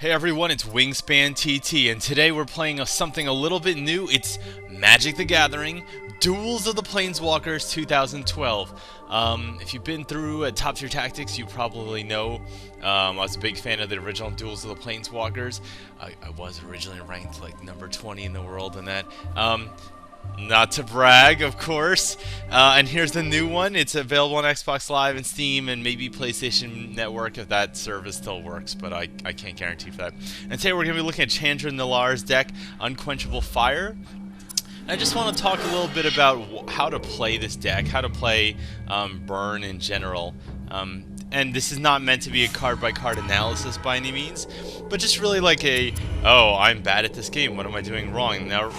Hey everyone, it's Wingspan TT, and today we're playing something a little bit new. It's Magic the Gathering, Duels of the Planeswalkers 2012. If you've been through Top Tier Tactics, you probably know I was a big fan of the original Duels of the Planeswalkers. I was originally ranked like number 20 in the world in that. Not to brag, of course. And here's the new one. It's available on Xbox Live and Steam and maybe PlayStation Network if that service still works, but I can't guarantee for that. And today we're going to be looking at Chandra Nalar's deck, Unquenchable Fire. I just want to talk a little bit about how to play this deck, how to play Burn in general. And this is not meant to be a card-by-card analysis by any means, but just really like oh, I'm bad at this game, what am I doing wrong? Now,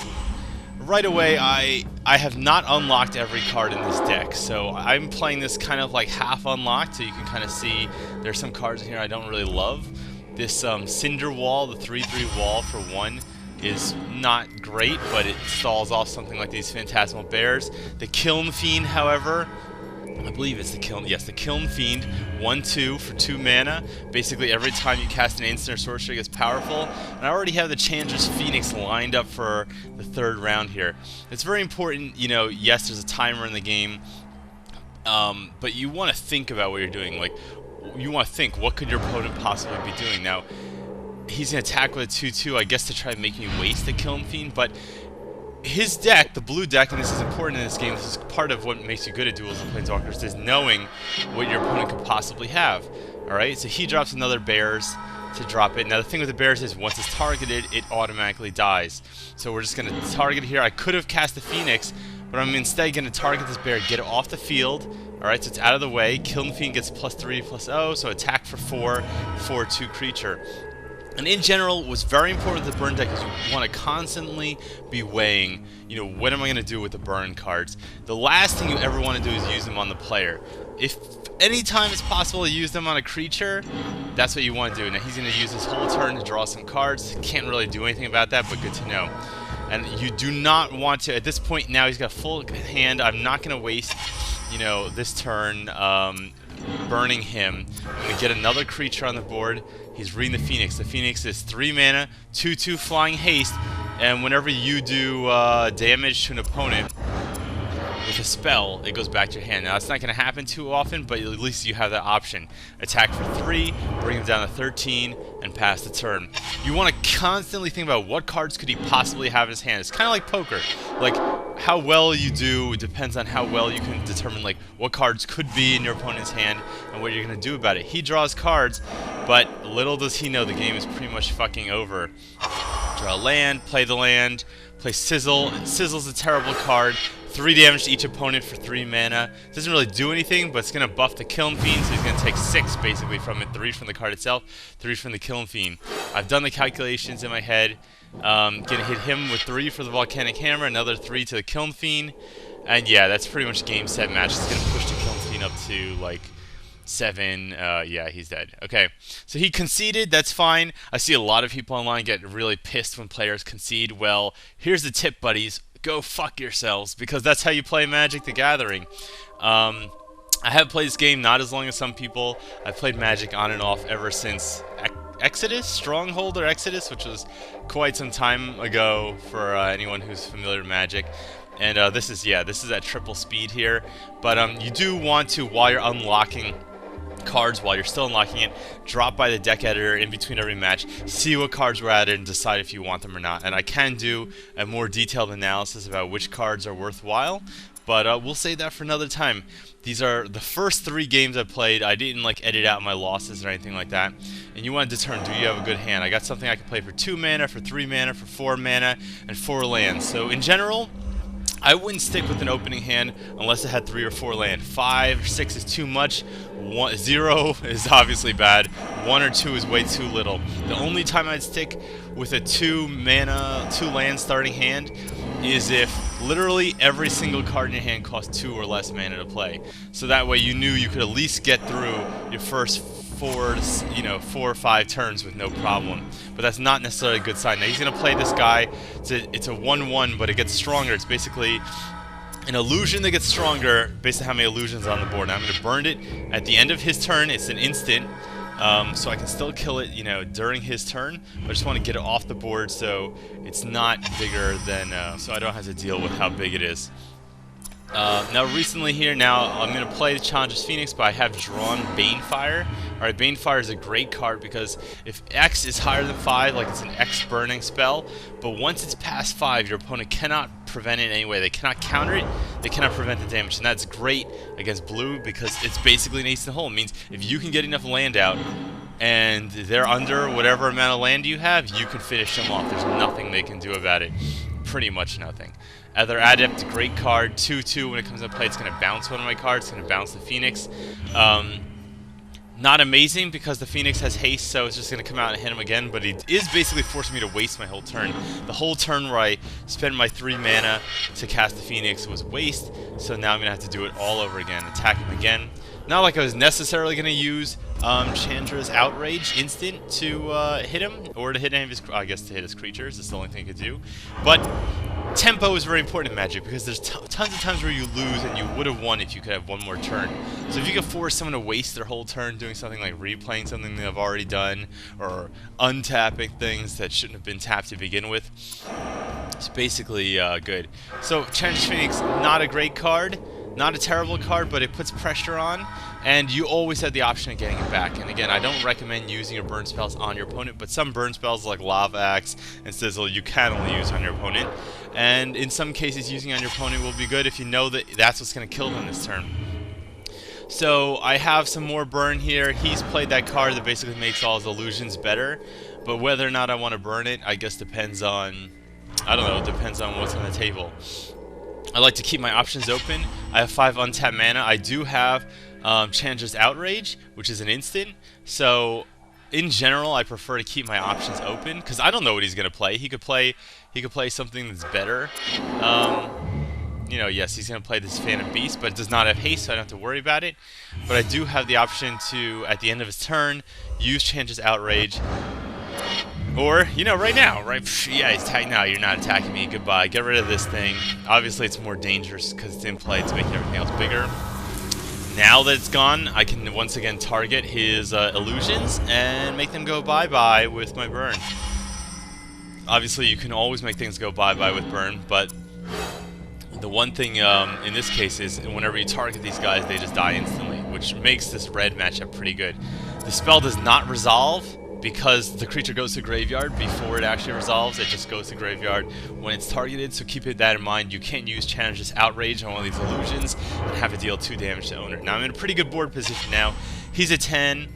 right away, I have not unlocked every card in this deck, so I'm playing this kind of like half unlocked, so you can kind of see there's some cards in here I don't really love. This Cinder Wall, the 3/3 wall for 1, is not great, but it stalls off something like these Phantasmal Bears. The Kiln Fiend, however, I believe it's the Kiln. Yes, the Kiln Fiend, 1/2 for 2 mana. Basically, every time you cast an instant or sorcery, it gets powerful. And I already have the Chandra's Phoenix lined up for the 3rd round here. It's very important, you know. Yes, there's a timer in the game, but you want to think about what you're doing. Like, you want to think, what could your opponent possibly be doing? Now, he's gonna attack with a 2/2, I guess, to try to make me waste the Kiln Fiend, but his deck, the blue deck, and this is important in this game, this is part of what makes you good at Duels of Planeswalkers, is knowing what your opponent could possibly have. Alright, so he drops another Bears to drop it. Now the thing with the Bears is once it's targeted, it automatically dies. So we're just going to target it here. I could have cast the Phoenix, but I'm instead going to target this Bear, get it off the field. Alright, so it's out of the way. Kiln Fiend gets +3/+0, so attack for 4, 4/2 creature. And in general, what's very important with the burn deck is you want to constantly be weighing, you know, what am I going to do with the burn cards? The last thing you ever want to do is use them on the player. If any time it's possible to use them on a creature, that's what you want to do. Now he's going to use his whole turn to draw some cards. Can't really do anything about that, but good to know. And you do not want to, at this point now he's got full hand. I'm not going to waste, you know, this turn burning him. I'm going to get another creature on the board. He's reading the Phoenix. The Phoenix is 3 mana, 2/2 flying haste, and whenever you do damage to an opponent with a spell, it goes back to your hand. Now, that's not going to happen too often, but at least you have that option. Attack for 3, bring him down to 13, and pass the turn. You want to constantly think about what cards could he possibly have in his hand. It's kind of like poker. Like, how well you do depends on how well you can determine like what cards could be in your opponent's hand and what you're going to do about it. He draws cards, but little does he know the game is pretty much fucking over. Draw a land, play the land, play Sizzle. Sizzle's a terrible card. 3 damage to each opponent for 3 mana. Doesn't really do anything, but it's going to buff the Kiln Fiend, so he's going to take 6 basically from it. 3 from the card itself, 3 from the Kiln Fiend. I've done the calculations in my head. Gonna hit him with 3 for the Volcanic Hammer, another 3 to the Kiln Fiend. And yeah, that's pretty much game, set, match. It's going to push the Kiln Fiend up to like 7. Yeah, he's dead. Okay, so he conceded. That's fine. I see a lot of people online get really pissed when players concede. Well, here's the tip, buddies. Go fuck yourselves, because that's how you play Magic the Gathering. I have played this game not as long as some people. I've played Magic on and off ever since Exodus, Stronghold or Exodus, which was quite some time ago for anyone who's familiar with Magic. And this is at triple speed here. But you do want to, while you're unlocking cards, while you're still unlocking it, drop by the deck editor in between every match, see what cards were added, and decide if you want them or not. And I can do a more detailed analysis about which cards are worthwhile, but we'll save that for another time. These are the first 3 games I played. I didn't like edit out my losses or anything like that. And you want to determine, do you have a good hand? I got something I can play for 2 mana, for 3 mana, for 4 mana, and 4 lands. So in general, I wouldn't stick with an opening hand unless it had 3 or 4 land. 5 or 6 is too much. 0 is obviously bad. 1 or 2 is way too little. The only time I'd stick with a 2 mana, 2 land starting hand is if literally every single card in your hand costs 2 or less mana to play. So that way you knew you could at least get through your first 4 or 5 turns with no problem. But that's not necessarily a good sign. Now he's going to play this guy. It's a 1/1, but it gets stronger. It's basically an illusion that gets stronger based on how many illusions are on the board. Now I'm going to burn it at the end of his turn. It's an instant. so I can still kill it, you know, during his turn. But I just want to get it off the board so it's not bigger than, so I don't have to deal with how big it is. Now recently here, I'm going to play the Chandra's Phoenix, but I have drawn Banefire. Alright, Banefire is a great card because if X is higher than 5, like it's an X burning spell, but once it's past 5, your opponent cannot prevent it in any way. They cannot counter it, they cannot prevent the damage, and that's great against blue because it's basically an ace in the hole. It means if you can get enough land out and they're under whatever amount of land you have, you can finish them off. There's nothing they can do about it. Pretty much nothing. Other Adept, great card, 2/2 when it comes into play. It's going to bounce one of my cards, it's going to bounce the Phoenix. Not amazing because the Phoenix has haste, so it's just going to come out and hit him again, but it is basically forcing me to waste my whole turn. The whole turn where I spent my 3 mana to cast the Phoenix was waste, so now I'm going to have to do it all over again, attack him again. Not like I was necessarily going to use Chandra's Outrage instant to hit him, or to hit any of his, I guess to hit his creatures, that's the only thing I could do. But tempo is very important in Magic because there's tons of times where you lose and you would have won if you could have one more turn. So if you could force someone to waste their whole turn doing something like replaying something they've already done, or untapping things that shouldn't have been tapped to begin with, it's basically good. So Chandra's Phoenix, not a great card. Not a terrible card, but it puts pressure on, and you always have the option of getting it back. And again, I don't recommend using your burn spells on your opponent, but some burn spells like Lava Axe and Sizzle you can only use on your opponent. And in some cases, using on your opponent will be good if you know that that's what's going to kill them this turn. So I have some more burn here. He's played that card that basically makes all his illusions better, but whether or not I want to burn it, I guess depends on, I don't know, it depends on what's on the table. I like to keep my options open. I have 5 untapped mana. I do have Chandra's Outrage, which is an instant. So, in general, I prefer to keep my options open because I don't know what he's gonna play. He could play something that's better. You know, yes, he's gonna play this Phantom Beast, but it does not have haste, so I don't have to worry about it. But I do have the option to, at the end of his turn, use Chandra's Outrage. Or, you know, right now, right? Yeah, he's attacking now. You're not attacking me. Goodbye. Get rid of this thing. Obviously, it's more dangerous because it's in play. It's making everything else bigger. Now that it's gone, I can once again target his illusions and make them go bye-bye with my burn. Obviously, you can always make things go bye-bye with burn, but the one thing in this case is whenever you target these guys, they just die instantly, which makes this red matchup pretty good. The spell does not resolve because the creature goes to graveyard before it actually resolves. It just goes to graveyard when it's targeted, so keep that in mind. You can't use Chandra's Outrage on one of these illusions and have it deal 2 damage to owner. Now I'm in a pretty good board position now. He's at 10.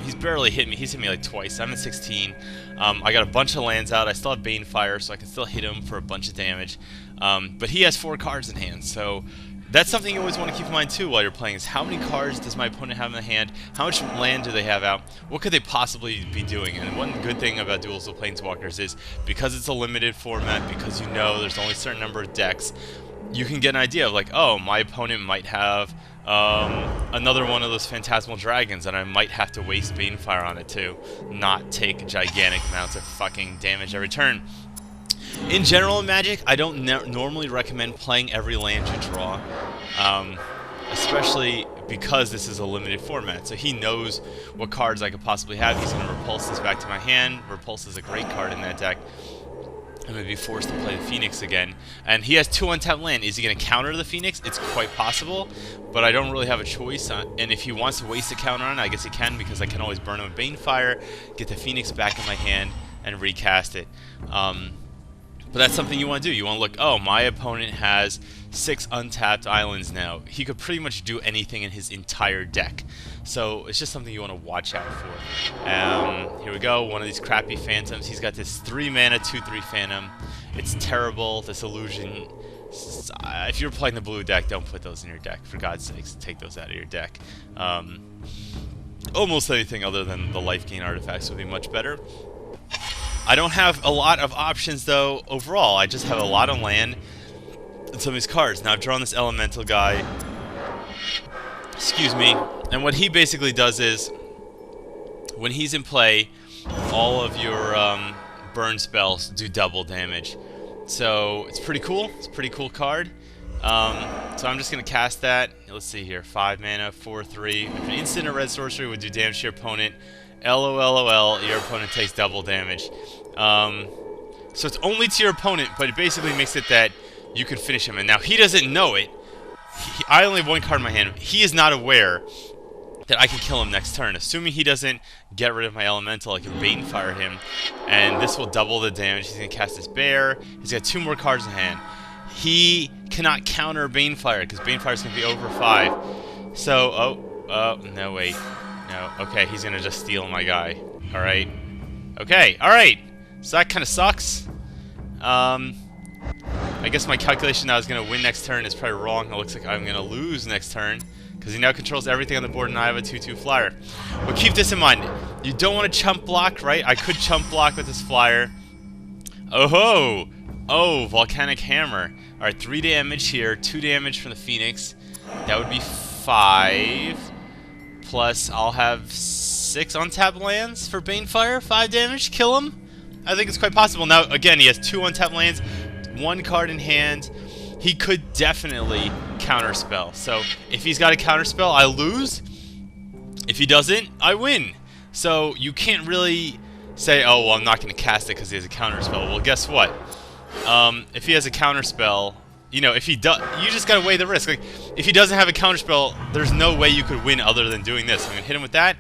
He's barely hit me. He's hit me like twice. I'm at 16. I got a bunch of lands out. I still have Banefire, so I can still hit him for a bunch of damage. But he has 4 cards in hand, so that's something you always want to keep in mind too while you're playing, is how many cards does my opponent have in the hand, how much land do they have out, what could they possibly be doing. And one good thing about Duels with Planeswalkers is because it's a limited format, because you know there's only a certain number of decks, you can get an idea of like, oh, my opponent might have another one of those Phantasmal Dragons, and I might have to waste Banefire on it to not take gigantic amounts of fucking damage every turn. In general in Magic, I don't normally recommend playing every land you draw, especially because this is a limited format. So he knows what cards I could possibly have. He's going to Repulse this back to my hand. Repulse is a great card in that deck. I'm going to be forced to play the Phoenix again. And he has 2 untapped land. Is he going to counter the Phoenix? It's quite possible, but I don't really have a choice. And if he wants to waste a counter on it, I guess he can, because I can always burn him with Banefire, get the Phoenix back in my hand, and recast it. But that's something you want to do. You want to look, oh, my opponent has 6 untapped islands now. He could pretty much do anything in his entire deck. So it's just something you want to watch out for. Here we go, one of these crappy Phantoms. He's got this 3 mana, 2/3 Phantom. It's terrible, this illusion. If you're playing the blue deck, don't put those in your deck. For God's sakes, take those out of your deck. Almost anything other than the life gain artifacts would be much better. I don't have a lot of options though overall. I just have a lot of land and some of these cards. Now I've drawn this elemental guy. Excuse me. And what he basically does is, when he's in play, all of your burn spells do double damage. So it's pretty cool. It's a pretty cool card. So I'm just going to cast that. Let's see here. 5 mana, 4/3. If an instant or red sorcery would do damage to your opponent, LOLOL, your opponent takes double damage. So it's only to your opponent, but it basically makes it that you can finish him. And now he doesn't know it. I only have one card in my hand. He is not aware that I can kill him next turn. Assuming he doesn't get rid of my elemental, I can Banefire him, and this will double the damage. He's going to cast his bear. He's got 2 more cards in hand. He cannot counter Banefire, because Banefire is going to be over 5. So, no, wait. No, okay, he's going to just steal my guy. Alright. Okay, alright. So that kind of sucks. I guess my calculation that I was going to win next turn is probably wrong. It looks like I'm going to lose next turn, because he now controls everything on the board, and I have a 2/2 flyer. But keep this in mind. You don't want to chump block, right? I could chump block with this flyer. Oh-ho! Oh, Volcanic Hammer. Alright, 3 damage here, 2 damage from the Phoenix. That would be 5. Plus, I'll have 6 untapped lands for Banefire. 5 damage, kill him. I think it's quite possible. Now, again, he has 2 untapped lands, 1 card in hand. He could definitely counterspell. So if he's got a counterspell, I lose. If he doesn't, I win. So you can't really say, oh, well, I'm not going to cast it because he has a counterspell. Well, guess what? If he has a counterspell, you know, if he does, you just got to weigh the risk. Like, if he doesn't have a counterspell, there's no way you could win other than doing this. I'm going to hit him with that.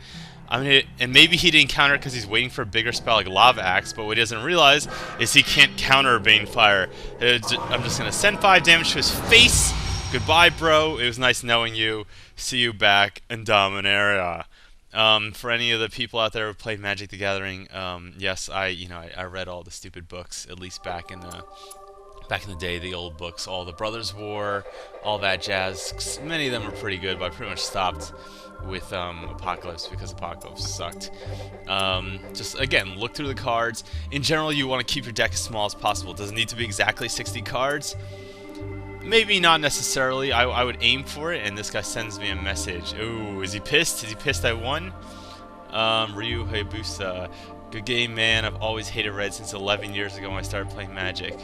And maybe he didn't counter because he's waiting for a bigger spell like Lava Axe, but what he doesn't realize is he can't counter Banefire. I'm just going to send 5 damage to his face. Goodbye, bro. It was nice knowing you. See you back in Dominaria. For any of the people out there who played Magic the Gathering, yes, I read all the stupid books, at least back in the day, the old books, all the Brothers War, all that jazz. Many of them were pretty good, but I pretty much stopped with Apocalypse because Apocalypse sucked. Just again, look through the cards. In general, you want to keep your deck as small as possible. It doesn't need to be exactly 60 cards. Maybe not necessarily. I would aim for it, and this guy sends me a message. Ooh, is he pissed? Is he pissed I won? Ryu Hayabusa. Good game, man. I've always hated red since 11 years ago when I started playing Magic.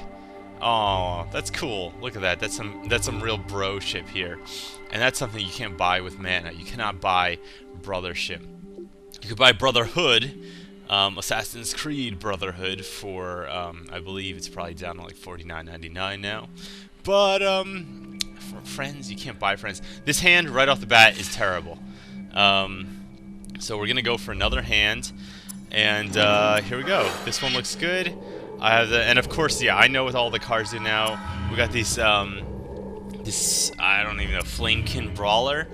Oh, that's cool. Look at that. That's some real broship here. And that's something you can't buy with mana. You cannot buy brothership. You could buy Brotherhood, Assassin's Creed Brotherhood for, I believe it's probably down to like $49.99 now. But, for friends, you can't buy friends. This hand, right off the bat, is terrible. So we're going to go for another hand. And here we go. This one looks good. I have and of course, yeah, I know what all the cards do now. We got these, this, I don't even know, Flamekin Brawler.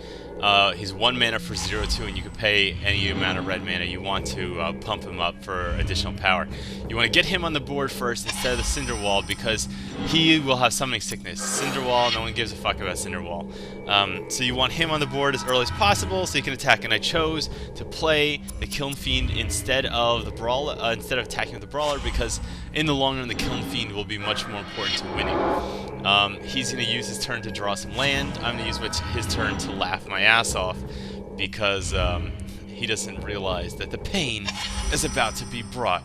He's 1 mana for 0/2, and you can pay any amount of red mana you want to pump him up for additional power. You want to get him on the board first instead of the Cinderwall, because he will have Summoning Sickness. Cinderwall, no one gives a fuck about Cinderwall. So you want him on the board as early as possible so you can attack, and I chose to play the Kiln Fiend instead of the Brawler, instead of attacking with the Brawler, because in the long run the Kiln Fiend will be much more important to winning. He's going to use his turn to draw some land. I'm going to use his turn to laugh my ass off, because he doesn't realize that the pain is about to be brought.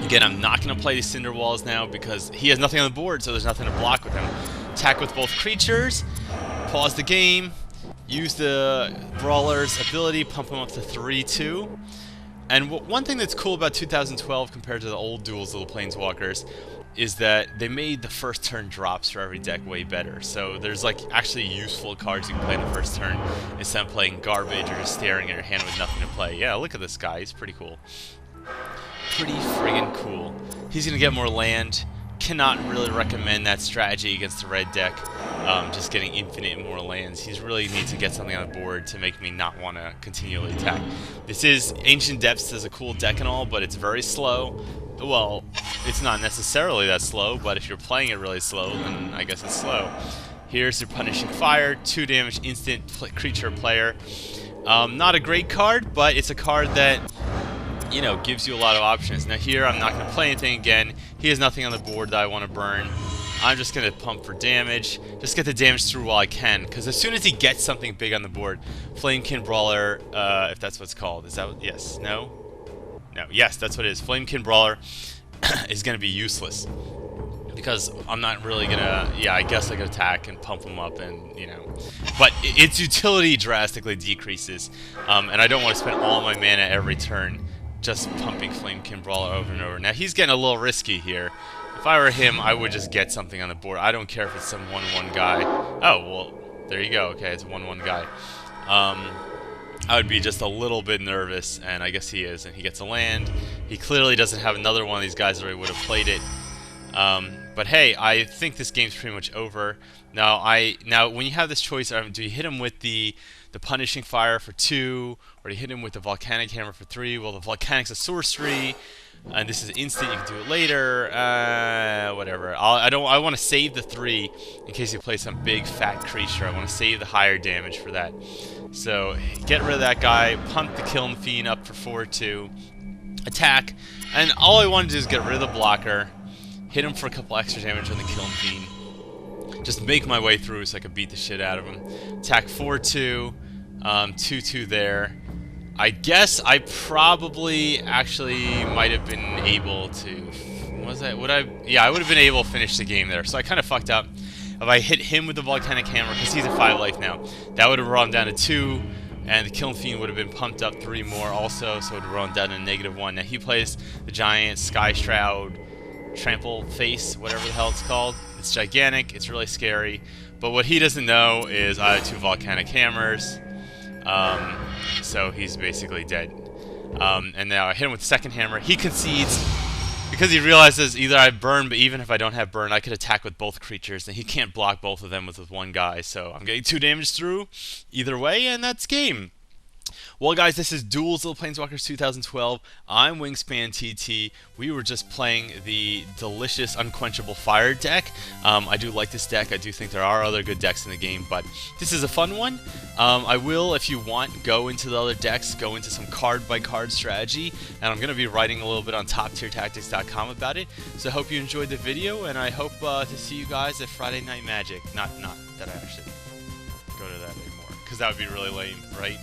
Again, I'm not going to play the Cinder Walls now because he has nothing on the board, so there's nothing to block with him. Attack with both creatures, pause the game, use the Brawler's ability, pump him up to 3/2. And one thing that's cool about 2012 compared to the old Duels of the Planeswalkers is that they made the first turn drops for every deck way better. So there's like actually useful cards you can play in the first turn instead of playing garbage or just staring at your hand with nothing to play. Yeah, look at this guy. He's pretty cool. Pretty friggin' cool. He's going to get more land. Cannot really recommend that strategy against the red deck. Just getting infinite more lands. He really needs to get something on the board to make me not want to continually attack. This is Ancient Depths is a cool deck and all, but it's very slow. Well, it's not necessarily that slow, but if you're playing it really slow, then I guess it's slow. Here's your Punishing Fire, 2 damage instant creature player. Not a great card, but it's a card that, you know, gives you a lot of options. Now here, I'm not going to play anything again. He has nothing on the board that I want to burn. I'm just going to pump for damage. Just get the damage through while I can, because as soon as he gets something big on the board, Flamekin Brawler, if that's what it's called. Is that, yes, no? No, yes, that's what it is. Flamekin Brawler is going to be useless, because I'm not really gonna, yeah, I guess I could attack and pump him up and, you know, but its utility drastically decreases, and I don't want to spend all my mana every turn just pumping Flamekin Brawler over and over. Now, he's getting a little risky here. If I were him, I would just get something on the board. I don't care if it's some 1/1 guy. Oh, well, there you go. Okay, it's a 1/1 guy. I would be just a little bit nervous, and I guess he is, and he gets a land. He clearly doesn't have another one of these guys, or he would have played it. But hey, I think this game's pretty much over. Now, when you have this choice, do you hit him with the Punishing Fire for 2, or do you hit him with the Volcanic Hammer for 3? Well, the Volcanic's a sorcery, and this is instant. You can do it later. Whatever. I want to save the 3 in case you play some big fat creature. I want to save the higher damage for that. So get rid of that guy. Punt the Kiln Fiend up for 4/2. Attack, and all I want to do is get rid of the blocker. Hit him for a couple extra damage on the Kiln Fiend. Just make my way through so I can beat the shit out of him. Attack 4/2, 2/2 there. I guess I probably actually might have been able to. Yeah, I would have been able to finish the game there. So I kind of fucked up. If I hit him with the Volcanic Hammer, because he's at 5 life now, that would have brought him down to 2. And the Kiln Fiend would have been pumped up 3 more also, so it would have run down to -1. Now he plays the giant Sky Shroud Trample Face, whatever the hell it's called. It's gigantic, it's really scary. But what he doesn't know is I have 2 Volcanic Hammers, so he's basically dead. And now I hit him with the second hammer. He concedes because he realizes either I have burn, but even if I don't have burn, I could attack with both creatures, and he can't block both of them with one guy. So I'm getting 2 damage through either way, and that's game. Well, guys, this is Duels of the Planeswalkers 2012. I'm Wingspan TT. We were just playing the delicious Unquenchable Fire deck. I do like this deck. I do think there are other good decks in the game, but this is a fun one. I will, if you want, go into the other decks, go into some card-by-card strategy, and I'm going to be writing a little bit on TopTierTactics.com about it. So I hope you enjoyed the video, and I hope to see you guys at Friday Night Magic. Not that I actually go to that anymore, because that would be really lame, right?